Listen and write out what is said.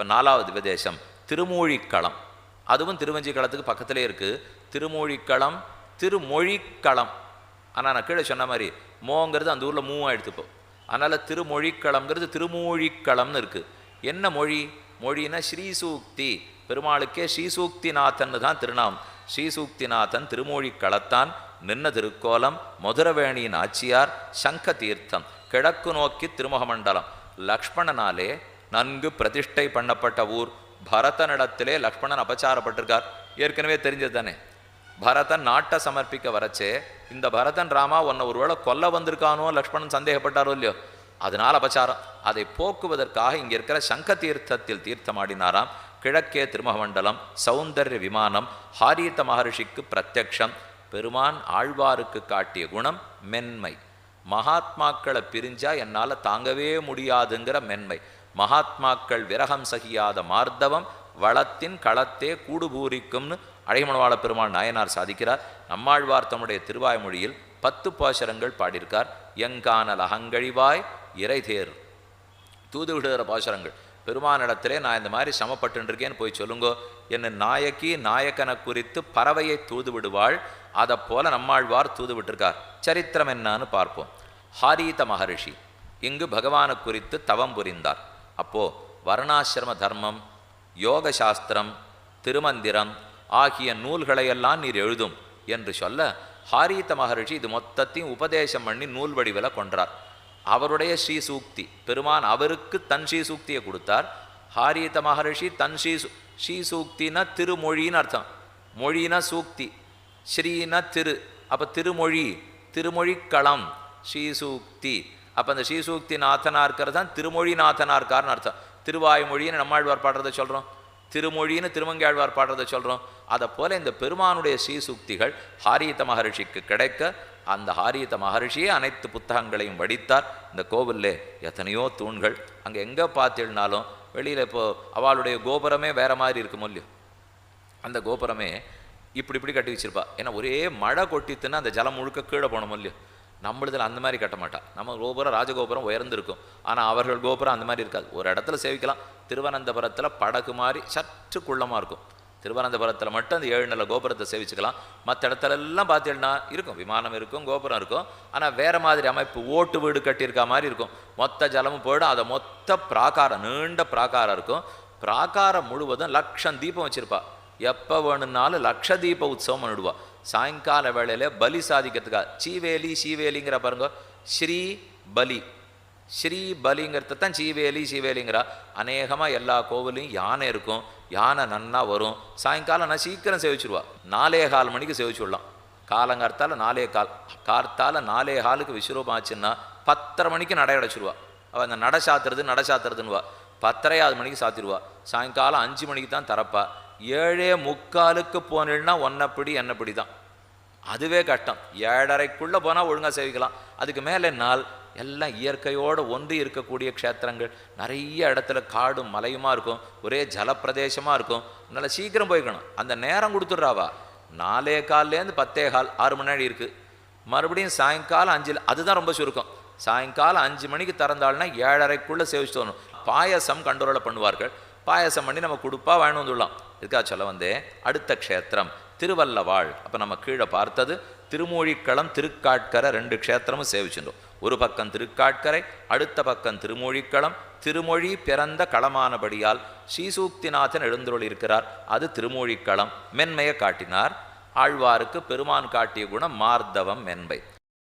இப்போ 4வது உபதேசம் திருமூழிக்களம். அதுவும் திருவஞ்சிக்களத்துக்கு பக்கத்திலே இருக்குது. திருமூழிக்களம், திருமொழிக்களம். ஆனால் நான் கீழே சொன்ன மாதிரி மோங்கிறது அந்த ஊரில் மூவாக எடுத்துப்போம். அதனால் திருமொழிக்களம்ங்கிறது திருமூழிக்களம்னு இருக்குது. என்ன மொழி? மொழினா ஸ்ரீசூக்தி. பெருமாளுக்கே ஸ்ரீசூக்திநாதன் தான் திருநாமம். ஸ்ரீசூக்திநாதன் திருமூழிக்களத்தான் நின்ன திருக்கோலம். மதுரவேணியின் ஆட்சியார் சங்க தீர்த்தம் கிழக்கு நோக்கி திருமுகமண்டலம். லக்ஷ்மணனாலே நன்கு பிரதிஷ்டை பண்ணப்பட்ட ஊர். பரதனிடத்திலே லக்ஷ்மணன் அபச்சாரப்பட்டிருக்கார். ஏற்கனவே தெரிஞ்சது தானே. பரதன் நாட்டை சமர்ப்பிக்க வரச்சே இந்த பரதன் ராமா உன்னை ஒருவேளை கொல்ல வந்திருக்கானோ லக்ஷ்மணன் சந்தேகப்பட்டாரோ இல்லையோ, அதனால் அபச்சாரம். அதை போக்குவதற்காக இங்கே இருக்கிற சங்க தீர்த்தத்தில் தீர்த்தமாடினாராம். கிழக்கே திருமுகமண்டலம், சௌந்தர்ய விமானம், ஹாரீத மகர்ஷிக்கு பிரத்யக்ஷம். பெருமான் ஆழ்வாருக்கு காட்டிய குணம் மென்மை. மகாத்மாக்களை பிரிஞ்சா என்னால் தாங்கவே முடியாதுங்கிற மென்மை. மகாத்மாக்கள் விரகம் சகியாத மார்தவம் வளத்தின் களத்தே கூடுபூரிக்கும்னு அழகிமணவாள பெருமாள் நாயனார் சாதிக்கிறார். நம்மாழ்வார் தம்முடைய திருவாய்மொழியில் 10 பாசுரங்கள் பாடியிருக்கார். எங்கானல் அகங்கழிவாய் இறைதேர் தூது விடுகிற பாசுரங்கள். பெருமானிடத்திலே நான் இந்த மாதிரி சமப்பட்டுருக்கேன்னு போய் சொல்லுங்கோ. என்ன நாயக்கி நாயக்கனை குறித்து பறவையை தூது விடுவாள். அதை போல நம்மாழ்வார் தூது விட்டிருக்கார். சரித்திரம் என்னான்னு பார்ப்போம். ஹாரீத மகரிஷி இங்கு பகவானை குறித்து தவம் புரிந்தார். அப்போது வர்ணாசிரம தர்மம், யோக சாஸ்திரம், திருமந்திரம் ஆகிய நூல்களையெல்லாம் நீர் எழுதும் என்று சொல்ல ஹாரீத மகரிஷி இது மொத்தத்தையும் உபதேசம் பண்ணி நூல் வடிவில் கொன்றார். அவருடைய ஸ்ரீசூக்தி பெருமான் அவருக்கு தன் ஸ்ரீசூக்தியை கொடுத்தார். ஹாரீத மகரிஷி தன் ஸ்ரீசூக்தினா திருமொழின்னு அர்த்தம். மொழினா சூக்தி, ஸ்ரீனா திரு. அப்போ திருமொழி, திருமொழிக்களம், ஸ்ரீசூக்தி. அப்போ அந்த ஸ்ரீசூக்தி நாதனாக இருக்கிறது தான் திருமொழி நாதனாக இருக்கார்னு அர்த்தம். திருவாய்மொழின்னு நம்மாழ்வார் பாடுறதை சொல்கிறோம், திருமொழின்னு திருமங்கையாழ்வார் பாடுறதை சொல்கிறோம். அதை போல இந்த பெருமானுடைய ஸ்ரீசூக்திகள் ஹாரீத மகரிஷிக்கு கிடைக்க அந்த ஹாரீத மகரிஷியே அனைத்து புத்தகங்களையும் வடித்தார். இந்த கோவில்லே எத்தனையோ தூண்கள். அங்கே எங்கே பார்த்தினாலும் வெளியில் இப்போது அவளுடைய கோபுரமே வேறு மாதிரி இருக்கும் இல்லையோ, அந்த கோபுரமே இப்படி கட்டி வச்சிருப்பா. ஏன்னா ஒரே மழை கொட்டித்துன்னா அந்த ஜலம் முழுக்க கீழே போனோம் இல்லையோ. நம்மளதில் அந்த மாதிரி கட்ட மாட்டா. நம்ம கோபுரம் ராஜகோபுரம் உயர்ந்திருக்கும். ஆனால் அவர்கள் கோபுரம் அந்த மாதிரி இருக்காது. ஒரு இடத்துல சேவிக்கலாம். திருவனந்தபுரத்தில் படகு மாதிரி சற்று குள்ளமாக இருக்கும். திருவனந்தபுரத்தில் மட்டும் அந்த 7 நில கோபுரத்தை சேவிச்சுக்கலாம். மற்ற இடத்துல எல்லாம் பார்த்தீங்கன்னா இருக்கும், விமானம் இருக்கும், கோபுரம் இருக்கும். ஆனால் வேறு மாதிரி அமைப்பு, ஓட்டு வீடு கட்டியிருக்க மாதிரி இருக்கும். மொத்த ஜலமும் போயிடும். அதை மொத்த பிராகாரம், நீண்ட பிராகாரம் இருக்கும். பிராகாரம் முழுவதும் 1,00,000 தீபம் வச்சுருப்பா. எப்போ வேணும்னாலும் 1,00,000 தீப உற்சவம் பண்ணிவிடுவா. சாயங்கால வேளையில் பலி சாதிக்கிறதுக்காக சீவேலி சீவேலிங்கிற பாருங்க. ஸ்ரீ பலி, ஸ்ரீ பலிங்கிறத தான் சீவேலிங்கிறா. அநேகமாக எல்லா கோவிலையும் யானை இருக்கும். யானை நன்னா வரும். சாயங்காலம் நான் சீக்கிரம் சேவிச்சுடுவா. 4:15 மணிக்கு சேவிச்சு விடலாம். காலங்கார்த்தால 4:15, கார்த்தால 4:15க்கு விஸ்வரூபம் ஆச்சுன்னா 10:30 மணிக்கு நடை அடைச்சிடுவா. அவள் அந்த நடை சாத்துறதுன்னுவா. 10:30 மணிக்கு சாத்திடுவா. சாயங்காலம் 5 மணிக்கு தான் திறப்பா. 7:45க்கு போனேன்னா ஒன்னப்படி என்னப்படி தான். அதுவே கஷ்டம். 7:30க்குள்ளே போனால் ஒழுங்காக சேவிக்கலாம். அதுக்கு மேலே நாள் எல்லாம் இயற்கையோடு ஒன்றி இருக்கக்கூடிய க்ஷேத்திரங்கள். நிறைய இடத்துல காடும் மலையுமா இருக்கும். ஒரே ஜலப்பிரதேசமாக இருக்கும். அதனால் சீக்கிரம் போய்க்கணும். அந்த நேரம் கொடுத்துட்றாவா. 4:15லேருந்து 10:15, 6 மணி நேரம் இருக்குது. மறுபடியும் சாயங்காலம் 5, அதுதான் ரொம்ப சுருக்கம். சாயங்காலம் 5 மணிக்கு திறந்தாள்னா 7:30க்குள்ளே சேவிச்சு வரணும். பாயசம் கண்ட்ரோலை பண்ணுவார்கள். பாயசம் பண்ணி நம்ம கொடுப்பா வாங்கிட்டு வந்துடலாம். இதுக்காக சொல்ல வந்தேன். அடுத்த க்ஷேத்திரம் திருவல்லவாள். அப்போ நம்ம கீழே பார்த்தது திருமூழிக்களம், திருக்காட்கரை 2 க்ஷேத்திரமும் சேவிச்சுட்டோம். ஒரு பக்கம் திருக்காட்கரை, அடுத்த பக்கம் திருமூழிக்களம். திருமொழி பிறந்த களமானபடியால் ஸ்ரீசூக்திநாதன் எழுந்தருள் இருக்கிறார். அது திருமூழிக்களம். மென்மையை காட்டினார். ஆழ்வாருக்கு பெருமான் காட்டிய குணம் மார்தவம், மென்மை.